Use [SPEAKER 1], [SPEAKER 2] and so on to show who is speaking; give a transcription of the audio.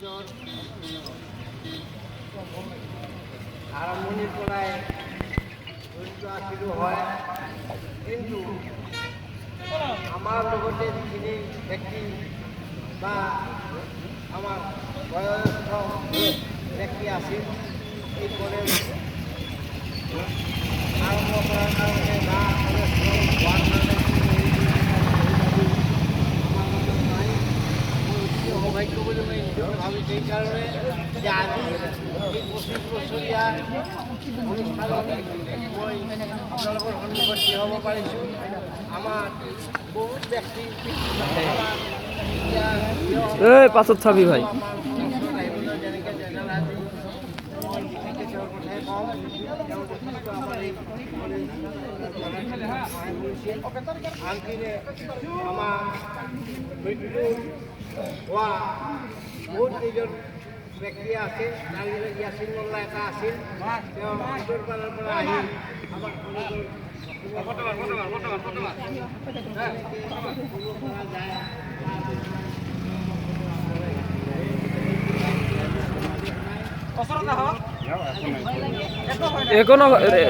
[SPEAKER 1] বছর আরম্ভণির পরায় জড়িত আছিল হয়, কিন্তু আমার লগতে যিখিনি ব্যক্তি বা আমার বয়স্ক ব্যক্তি আছিল এই কলেজ আরম্ভ করার কারণে বা কলেজ হওয়ার কারণে সৌভাগ্য বলে আমি নিজেকে ভাবি। সেই কারণে যে আজি এই 25 বছৰীয়া অনুষ্ঠানত মই আপোনালোকৰ সন্মুখত থিয় হ'ব পাৰিছোঁ। আমাৰ বহুত ব্যক্তি
[SPEAKER 2] পাছত চাবি ভাই
[SPEAKER 1] যেনেকৈ জেনেৰেল আজি মই বিশেষকৈ তেওঁৰ কথাই কওঁ। তেওঁ যথেষ্ট আমাৰ এই সহায় কৰিছিল। আনপিনে আমাৰ মৃত্যু হোৱা বহুত কেইজন ব্যক্তি আছে। তাৰ ভিতৰত ইয়াছিন মোল্লা এটা আছিল। তেওঁ উত্তৰপাৰাৰ পৰা আহি আমাৰ কলেজৰ
[SPEAKER 2] একো নহয়
[SPEAKER 1] যায়